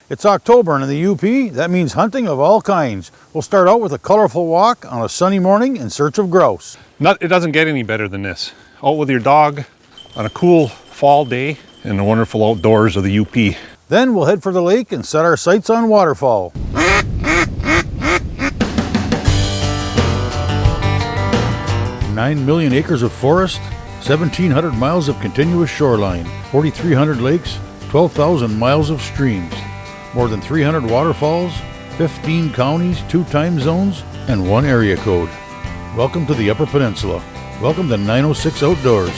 It's October and in the UP, that means hunting of all kinds. We'll start out with a colorful walk on a sunny morning in search of grouse. It doesn't get any better than this. Out with your dog on a cool fall day in the wonderful outdoors of the UP. Then we'll head for the lake and set our sights on waterfowl. 9 million acres of forest, 1,700 miles of continuous shoreline, 4,300 lakes, 12,000 miles of streams, more than 300 waterfalls, 15 counties, 2 time zones, and 1 area code. Welcome to the Upper Peninsula. Welcome to 906 Outdoors.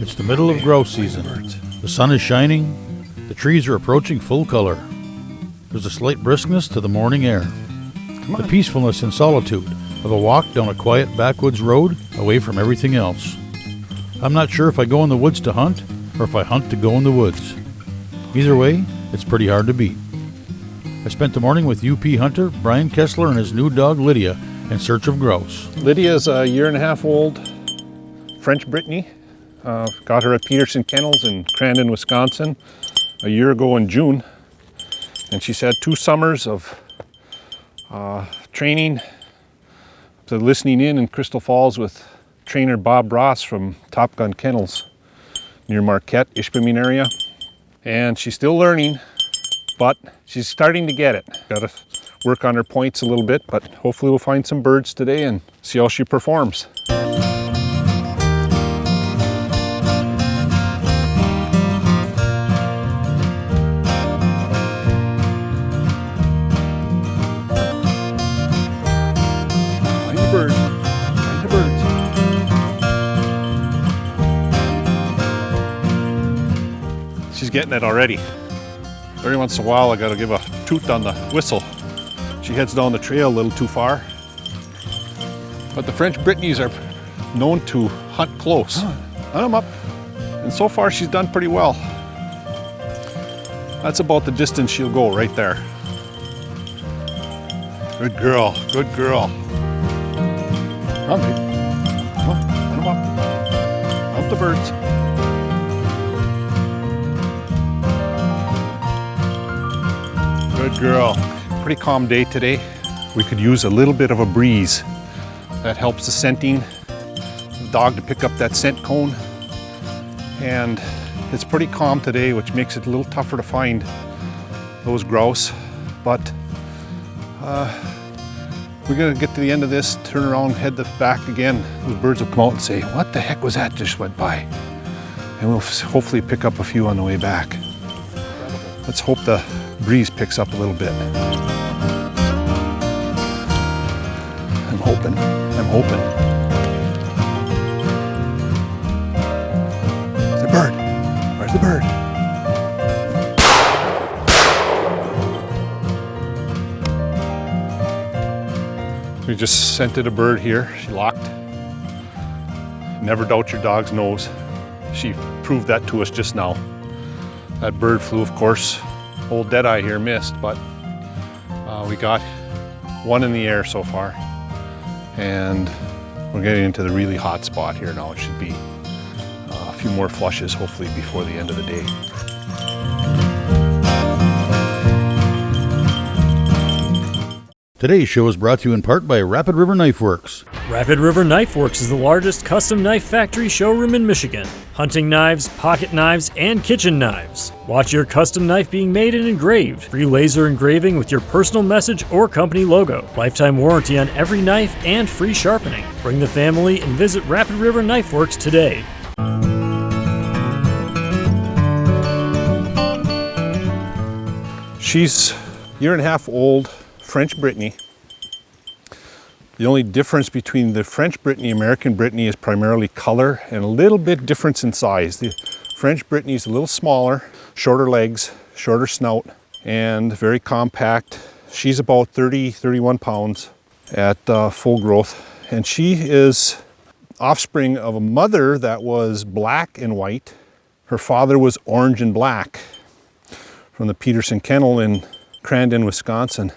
It's the middle of grouse season. The sun is shining. The trees are approaching full color. There's a slight briskness to the morning air. The peacefulness and solitude of a walk down a quiet backwoods road away from everything else. I'm not sure if I go in the woods to hunt or if I hunt to go in the woods. Either way, it's pretty hard to beat. I spent the morning with UP hunter Brian Kessler and his new dog Lydia in search of grouse. Lydia is a 1.5-year-old French Brittany. Got her at Peterson Kennels in Crandon, Wisconsin a year ago in June. And she's had 2 summers of training, to listening in Crystal Falls with trainer Bob Ross from Top Gun Kennels near Marquette, Ishpeming area. And she's still learning, but she's starting to get it. Got to work on her points a little bit, but hopefully we'll find some birds today and see how she performs. She's getting it already. Every once in a while I gotta give a toot on the whistle. She heads down the trail a little too far. But the French Brittany's are known to hunt close. Hunt them up. And so far she's done pretty well. That's about the distance she'll go right there. Good girl, good girl. Come on, babe. Come on, hunt them up. Hunt the birds. Good girl. Pretty calm day today. We could use a little bit of a breeze. That helps the scenting. The dog to pick up that scent cone. And it's pretty calm today, which makes it a little tougher to find those grouse. But we're gonna get to the end of this, turn around, head back again. Those birds will come out and say, what the heck was that just went by? And we'll hopefully pick up a few on the way back. Let's hope the breeze picks up a little bit. I'm hoping. Where's the bird? Where's the bird? We just scented a bird here. She locked. Never doubt your dog's nose. She proved that to us just now. That bird flew, of course. Old Deadeye here missed, but we got 1 in the air so far. And we're getting into the really hot spot here now. It should be a few more flushes, hopefully, before the end of the day. Today's show is brought to you in part by Rapid River Knife Works. Rapid River Knife Works is the largest custom knife factory showroom in Michigan. Hunting knives, pocket knives, and kitchen knives. Watch your custom knife being made and engraved. Free laser engraving with your personal message or company logo. Lifetime warranty on every knife and free sharpening. Bring the family and visit Rapid River Knife Works today. She's a 1.5-year-old French Brittany. The only difference between the French Brittany and American Brittany is primarily color and a little bit difference in size. The French Brittany is a little smaller, shorter legs, shorter snout, and very compact. She's about 31 pounds at full growth. And she is offspring of a mother that was black and white Her father was orange and black from the Peterson Kennel in Crandon, Wisconsin.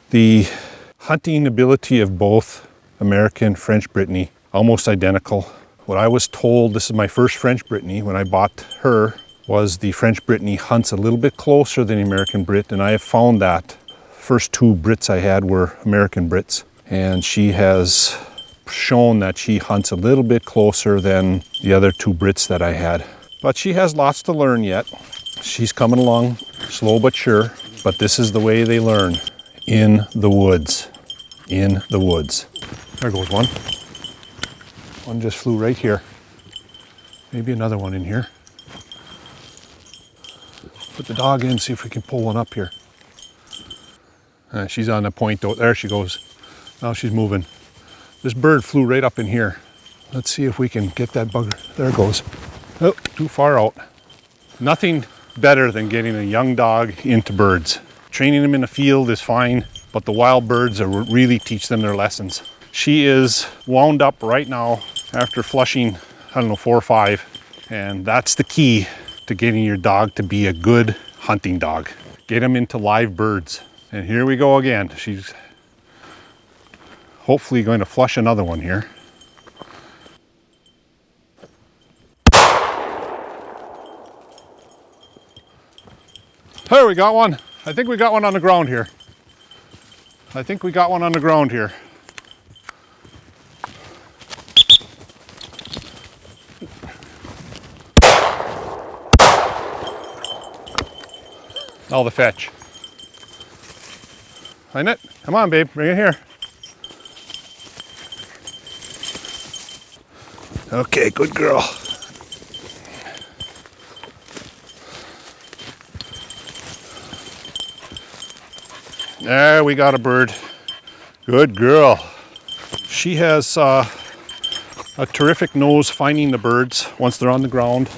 The hunting ability of both American French Brittany, almost identical. What I was told, this is my first French Brittany, when I bought her, was the French Brittany hunts a little bit closer than the American Brit, and I have found that. First two Brits I had were American Brits, and she has shown that she hunts a little bit closer than the other two Brits that I had. But she has lots to learn yet. She's coming along slow but sure, but this is the way they learn. In the woods. In the woods. There goes one. One just flew right here. Maybe another one in here. Put the dog in, see if we can pull one up here. She's on the point though. There she goes. Now she's moving. This bird flew right up in here. Let's see if we can get that bugger. There it goes. Oh, too far out. Nothing better than getting a young dog into birds. Training them in the field is fine, but the wild birds are really teach them their lessons. She is wound up right now after flushing, I don't know, 4 or 5. And that's the key to getting your dog to be a good hunting dog. Get them into live birds. And here we go again. She's hopefully going to flush another one here. There, we got one. I think we got one on the ground here. I think we got one on the ground here. Now the fetch. Find it? Come on, babe, bring it here. Okay, good girl. There, we got a bird. Good girl. She has a terrific nose finding the birds once they're on the ground.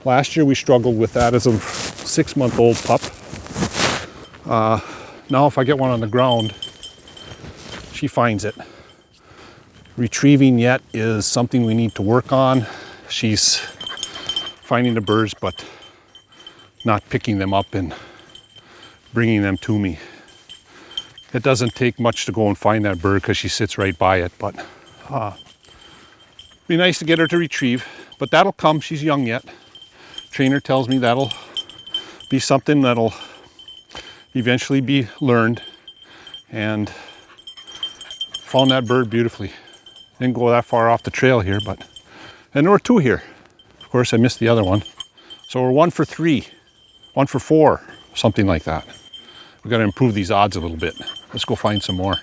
Last year we struggled with that as a 6-month-old pup. Now if I get one on the ground, she finds it. Retrieving yet is something we need to work on. She's finding the birds but not picking them up and bringing them to me. It doesn't take much to go and find that bird because she sits right by it, but be nice to get her to retrieve, but that'll come. She's young yet. Trainer tells me that'll be something that'll eventually be learned, and found that bird beautifully. Didn't go that far off the trail here, but, and there were 2 here. Of course, I missed the other one. So we're 1 for 3, 1 for 4, something like that. We've got to improve these odds a little bit. Let's go find some more.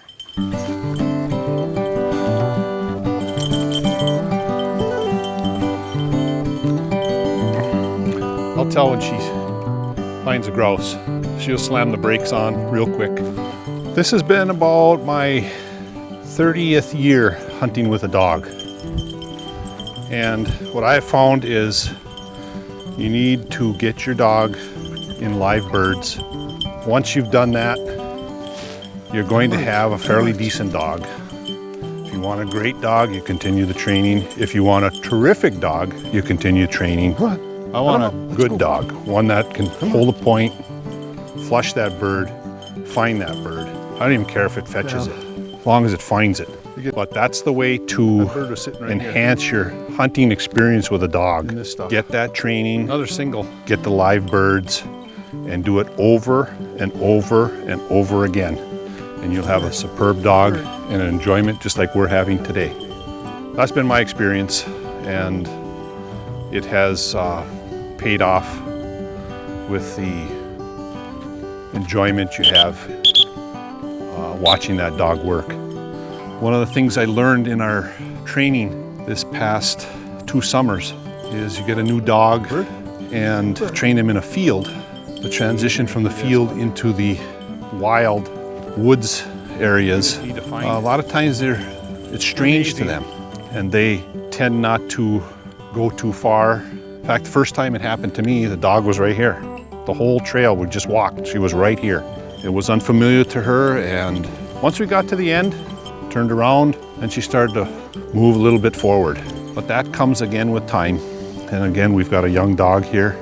I'll tell when she finds a grouse. She'll slam the brakes on real quick. This has been about my 30th year hunting with a dog. And what I have found is you need to get your dog in live birds. Once you've done that, you're going to have a fairly decent dog. If you want a great dog, you continue the training. If you want a terrific dog, you continue training. I want a good dog, one that can hold a point, flush that bird, find that bird. I don't even care if it fetches it, as long as it finds it. But that's the way to enhance your hunting experience with a dog. Get that training, another single, get the live birds, and do it over and over and over again. And you'll have a superb dog and an enjoyment just like we're having today. That's been my experience, and it has paid off with the enjoyment you have watching that dog work. One of the things I learned in our training this past 2 summers is you get a new dog and train him in a field. The transition from the field into the wild woods areas, a lot of times it's strange to them, and they tend not to go too far. In fact, the first time it happened to me, the dog was right here. The whole trail we just walked, she was right here. It was unfamiliar to her, and once we got to the end, turned around, and she started to move a little bit forward. But that comes again with time. And again, we've got a young dog here.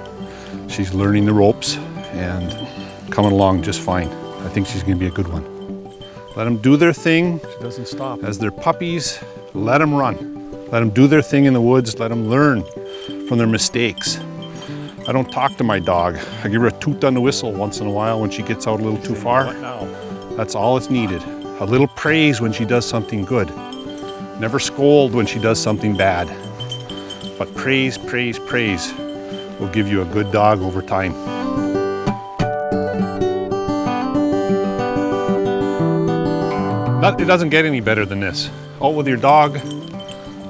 She's learning the ropes and coming along just fine. I think she's going to be a good one. Let them do their thing. She doesn't stop. As they're puppies, let them run. Let them do their thing in the woods. Let them learn from their mistakes. I don't talk to my dog. I give her a toot on the whistle once in a while when she gets out a little too far. What now? That's all it's needed. A little praise when she does something good. Never scold when she does something bad. But praise, praise, praise will give you a good dog over time. It doesn't get any better than this. Out with your dog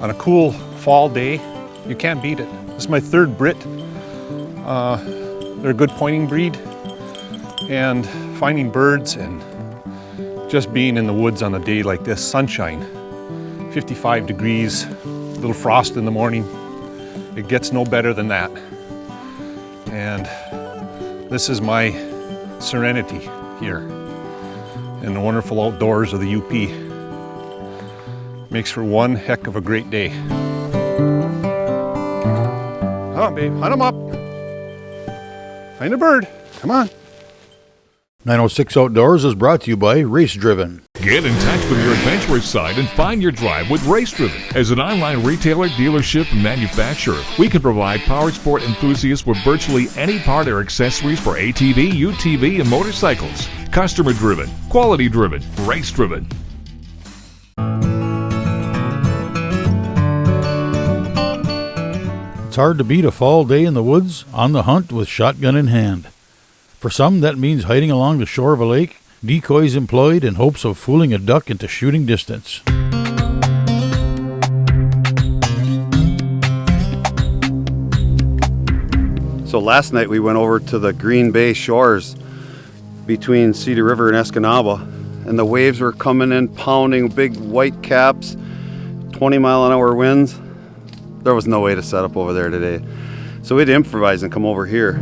on a cool fall day, you can't beat it. This is my third Brit. They're a good pointing breed, and finding birds and just being in the woods on a day like this, sunshine, 55 degrees, a little frost in the morning. It gets no better than that. And this is my serenity here in the wonderful outdoors of the UP. Makes for one heck of a great day. Come on, babe, hunt 'em up. Find a bird, come on. 906 Outdoors is brought to you by Race Driven. Get in touch with your adventurous side and find your drive with Race Driven. As an online retailer, dealership, and manufacturer, we can provide power sport enthusiasts with virtually any part or accessories for ATV, UTV, and motorcycles. Customer driven, quality driven, race driven. It's hard to beat a fall day in the woods on the hunt with shotgun in hand. For some, that means hiding along the shore of a lake, decoys employed in hopes of fooling a duck into shooting distance. So last night we went over to the Green Bay shores between Cedar River and Escanaba, and the waves were coming in, pounding, big white caps, 20-mile-an-hour winds. There was no way to set up over there today. So we had to improvise and come over here.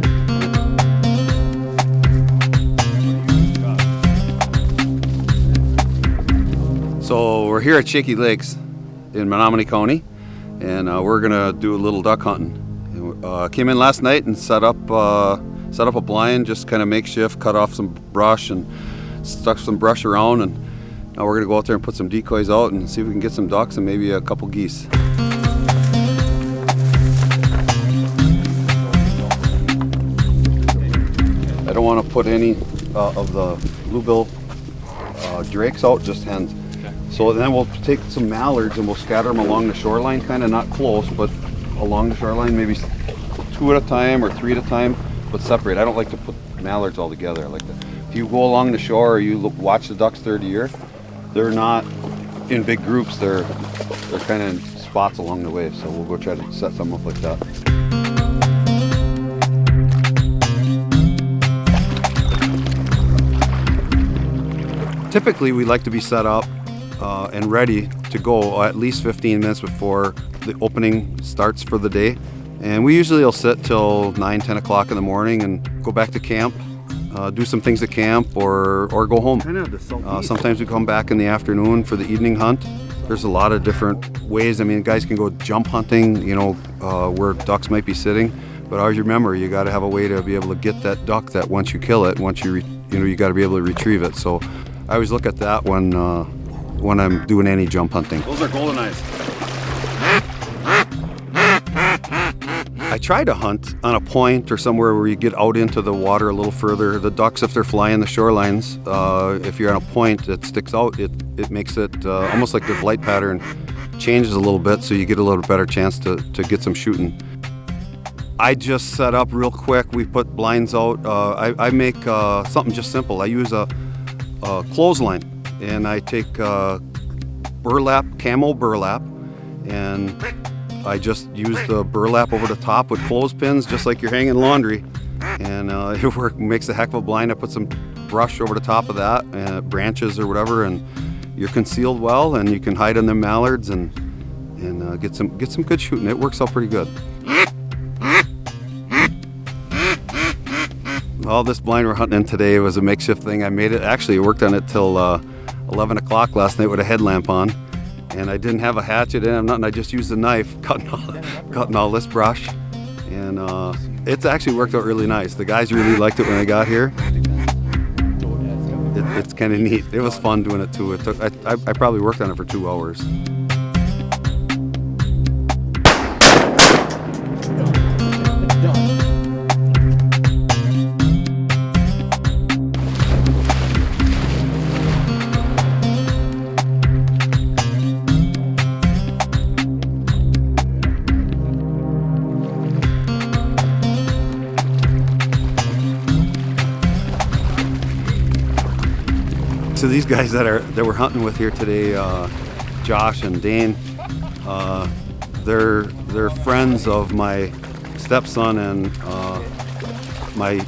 So we're here at Shaky Lakes in Menominee County, and we're gonna do a little duck hunting. Came in last night and set up a blind, just kind of makeshift, cut off some brush and stuck some brush around, and now we're gonna go out there and put some decoys out and see if we can get some ducks and maybe a couple geese. I don't want to put any of the bluebill drakes out, just hens. Okay. So then we'll take some mallards and we'll scatter them along the shoreline, kind of not close, but along the shoreline, maybe 2 at a time or 3 at a time, but separate. I don't like to put mallards all together. I like to. If you go along the shore or you watch the ducks through the year, they're not in big groups. They're kind of in spots along the way. So we'll go try to set some up like that. Typically, we like to be set up and ready to go at least 15 minutes before the opening starts for the day. And we usually will sit till 9, 10 o'clock in the morning and go back to camp, do some things at camp or go home. Sometimes we come back in the afternoon for the evening hunt. There's a lot of different ways. I mean, guys can go jump hunting, where ducks might be sitting. But always remember, you got to have a way to be able to get that duck that once you kill it, you got to be able to retrieve it. So I always look at that when I'm doing any jump hunting. Those are golden eyes. I try to hunt on a point or somewhere where you get out into the water a little further. The ducks, if they're flying the shorelines, if you're on a point that sticks out, it makes it almost like the flight pattern changes a little bit, so you get a little better chance to get some shooting. I just set up real quick. We put blinds out. I make something just simple. I use a clothesline, and I take burlap, camo burlap, and I just use the burlap over the top with clothespins, just like you're hanging laundry, and it makes a heck of a blind. I put some brush over the top of that, branches or whatever, and you're concealed well, and you can hide in the mallards and get some good shooting. It works out pretty good. Well, this blind we're hunting in today was a makeshift thing. I made it. Actually, I worked on it till 11 o'clock last night with a headlamp on. And I didn't have a hatchet in, nothing. I just used a knife, cutting all this brush. And it's actually worked out really nice. The guys really liked it when I got here. It's kind of neat. It was fun doing it too. I probably worked on it for 2 hours. So these guys that we're hunting with here today, Josh and Dane, they're friends of my stepson and my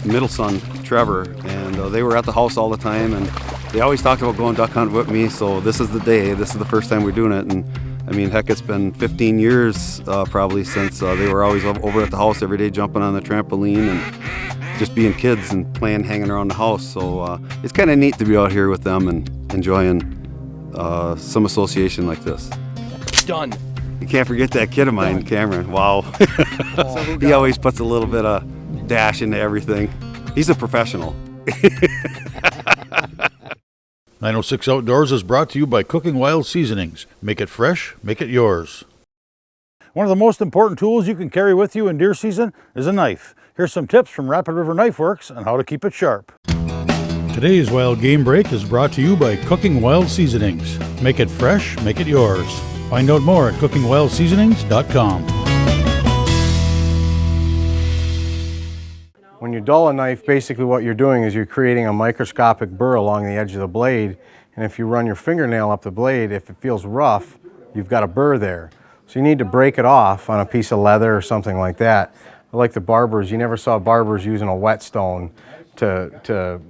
middle son Trevor, and they were at the house all the time, and they always talked about going duck hunting with me. So this is the day. This is the first time we're doing it, and I mean, heck, it's been 15 years probably since they were always over at the house every day, jumping on the trampoline and just being kids and playing, hanging around the house. So it's kind of neat to be out here with them and enjoying some association like this. Done. You can't forget that kid of mine, Cameron. Wow. He always puts a little bit of dash into everything. He's a professional. 906 Outdoors is brought to you by Cooking Wild Seasonings. Make it fresh, make it yours. One of the most important tools you can carry with you in deer season is a knife. Here's some tips from Rapid River Knife Works on how to keep it sharp. Today's Wild Game Break is brought to you by Cooking Wild Seasonings. Make it fresh, make it yours. Find out more at cookingwildseasonings.com. When you dull a knife, basically what you're doing is you're creating a microscopic burr along the edge of the blade, and if you run your fingernail up the blade, if it feels rough, you've got a burr there. So you need to break it off on a piece of leather or something like that. Like the barbers, you never saw barbers using a whetstone to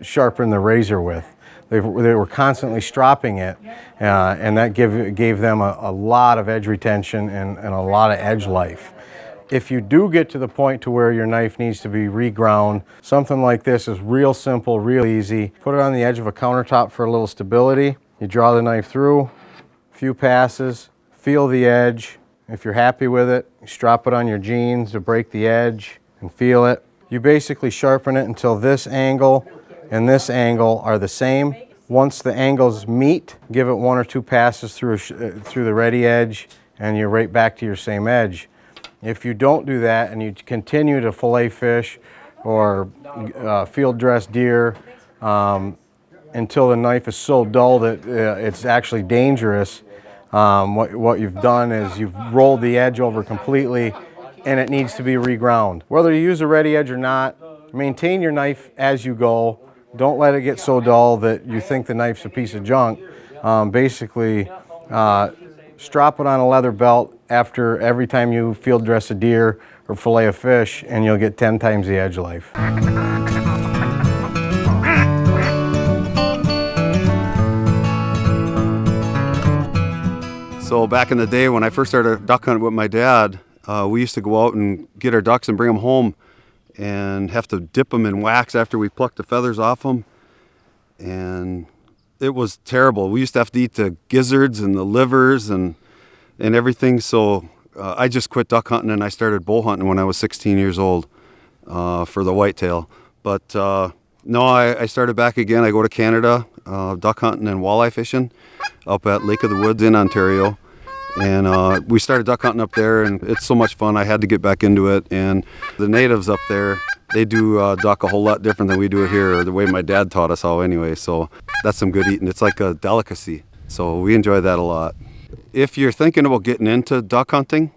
sharpen the razor with. They were constantly stropping it, and that gave them a lot of edge retention and a lot of edge life. If you do get to the point to where your knife needs to be reground, something like this is real simple, real easy. Put it on the edge of a countertop for a little stability. You draw the knife through, a few passes, feel the edge. If you're happy with it, you strap it on your jeans to break the edge and feel it. You basically sharpen it until this angle and this angle are the same. Once the angles meet, give it 1 or 2 passes through the ready edge, and you're right back to your same edge. If you don't do that and you continue to fillet fish or field dress deer until the knife is so dull that it's actually dangerous, what you've done is you've rolled the edge over completely and it needs to be reground. Whether you use a ready edge or not, maintain your knife as you go. Don't let it get so dull that you think the knife's a piece of junk. Basically, strap it on a leather belt after every time you field dress a deer or fillet a fish, and you'll get 10 times the edge life. So back in the day when I first started duck hunting with my dad, we used to go out and get our ducks and bring them home and have to dip them in wax after we plucked the feathers off them. And it was terrible. We used to have to eat the gizzards and the livers and everything. So I just quit duck hunting and I started bow hunting when I was 16 years old for the whitetail. But no, I started back again. I go to Canada, duck hunting and walleye fishing up at Lake of the Woods in Ontario. And we started duck hunting up there, and it's so much fun. I had to get back into it. And the natives up there, they do duck a whole lot different than we do it here, or the way my dad taught us how anyway. So that's some good eating. It's like a delicacy. So we enjoy that a lot. If you're thinking about getting into duck hunting,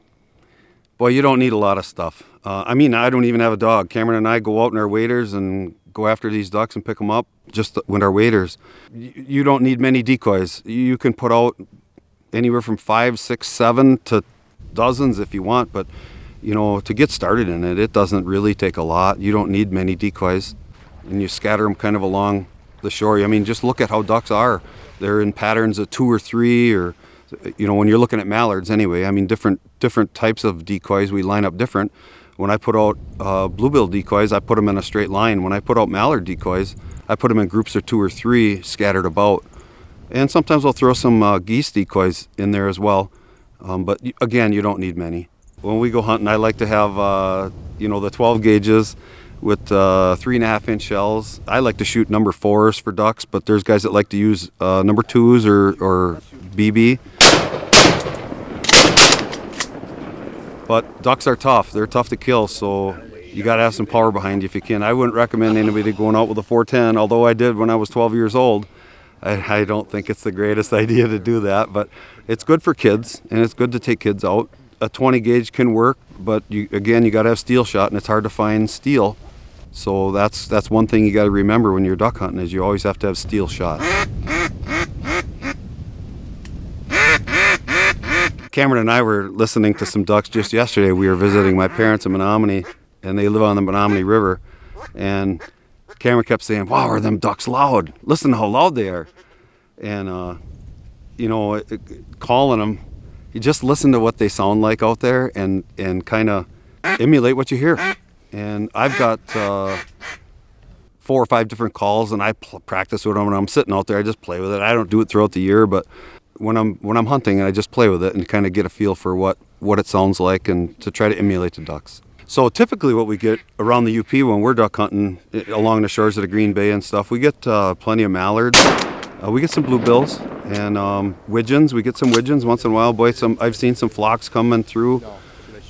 boy, you don't need a lot of stuff. I mean, I don't even have a dog. Cameron and I go out in our waders and go after these ducks and pick them up just with our waders. You don't need many decoys. You can put out anywhere from 5, 6, 7 to dozens if you want, but you know, to get started in it, it doesn't really take a lot. You don't need many decoys, and you scatter them kind of along the shore. I mean, just look at how ducks are. They're in patterns of 2 or 3, or you know, when you're looking at mallards anyway. I mean, different types of decoys, we line up different. When I put out bluebill decoys, I put them in a straight line. When I put out mallard decoys, I put them in groups of 2 or 3 scattered about. And sometimes I'll throw some geese decoys in there as well. But again, you don't need many. when we go hunting, I like to have, the 12 gauges with 3.5-inch shells. I like to shoot number 4s for ducks, but there's guys that like to use number 2s or BB. But ducks are tough. They're tough to kill, so you got to have some power behind you if you can. I wouldn't recommend anybody going out with a 410, although I did when I was 12 years old. I don't think it's the greatest idea to do that, but it's good for kids, and it's good to take kids out. A 20 gauge can work, but you got to have steel shot, and it's hard to find steel. So that's one thing you got to remember when you're duck hunting, is you always have to have steel shot. Cameron and I were listening to some ducks just yesterday. We were visiting my parents in Menominee, and they live on the Menominee River. And Cameron kept saying, "Wow, are them ducks loud? Listen to how loud they are." And, calling them, you just listen to what they sound like out there and kind of emulate what you hear. And I've got 4 or 5 different calls, and I practice with them when I'm sitting out there. I just play with it. I don't do it throughout the year, but when I'm hunting, I just play with it and kind of get a feel for what it sounds like, and to try to emulate the ducks. So typically what we get around the UP when we're duck hunting along the shores of the Green Bay and stuff, we get plenty of mallards. We get some bluebills and widgeons. We get some widgeons once in a while. Boy, I've seen some flocks coming through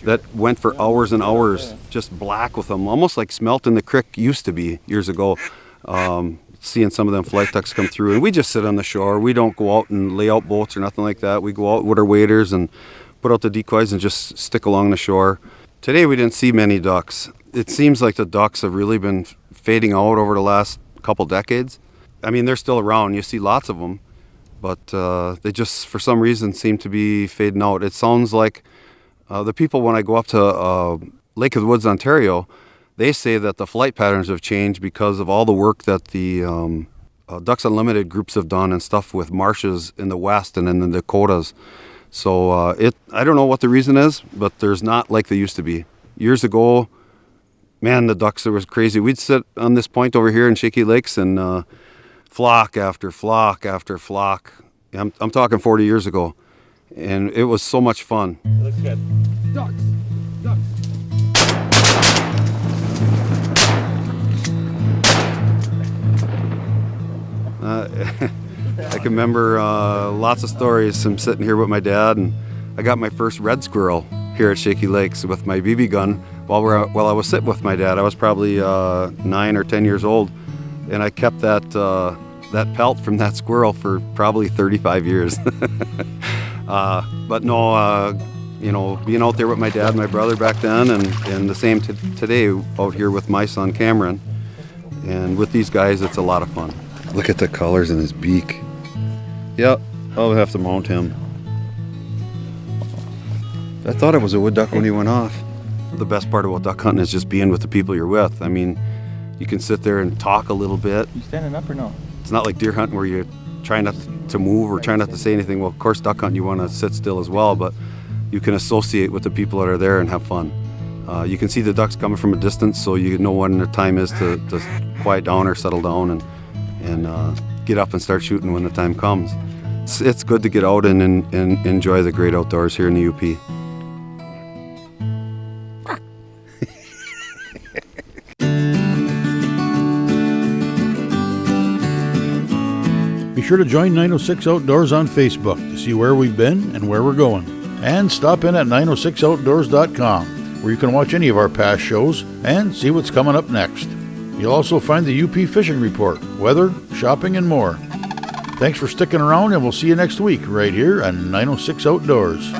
that went for hours and hours, just black with them, almost like smelt in the creek used to be years ago. Seeing some of them flight ducks come through, and we just sit on the shore. We don't go out and lay out boats or nothing like that. We go out with our waders and put out the decoys and just stick along the shore. Today we didn't see many ducks. It seems like the ducks have really been fading out over the last couple decades. I mean, they're still around. You see lots of them, but they just, for some reason, seem to be fading out. It sounds like the people, when I go up to Lake of the Woods, Ontario, they say that the flight patterns have changed because of all the work that the Ducks Unlimited groups have done and stuff with marshes in the west and in the Dakotas. So I don't know what the reason is, but there's not like they used to be. Years ago, man, the ducks, it was crazy. We'd sit on this point over here in Shaky Lakes and flock after flock after flock. I'm talking 40 years ago, and it was so much fun. It looks good. Ducks, ducks. I can remember lots of stories. I'm sitting here with my dad, and I got my first red squirrel here at Shaky Lakes with my BB gun while I was sitting with my dad. I was probably 9 or 10 years old, and I kept that pelt from that squirrel for probably 35 years. But no, being out there with my dad and my brother back then, and the same today out here with my son Cameron, and with these guys, it's a lot of fun. Look at the colors in his beak. Yep, I'll have to mount him. I thought it was a wood duck when he went off. The best part about duck hunting is just being with the people you're with. I mean, you can sit there and talk a little bit. You standing up or no? It's not like deer hunting where you try not to move or try not to say anything. Well, of course, duck hunting, you want to sit still as well, but you can associate with the people that are there and have fun. You can see the ducks coming from a distance, so you know when the time is to quiet down or settle down and get up and start shooting when the time comes. It's good to get out and enjoy the great outdoors here in the UP. Be sure to join 906 Outdoors on Facebook to see where we've been and where we're going. And stop in at 906outdoors.com, where you can watch any of our past shows and see what's coming up next. You'll also find the UP Fishing Report, weather, shopping, and more. Thanks for sticking around, and we'll see you next week right here on 906 Outdoors.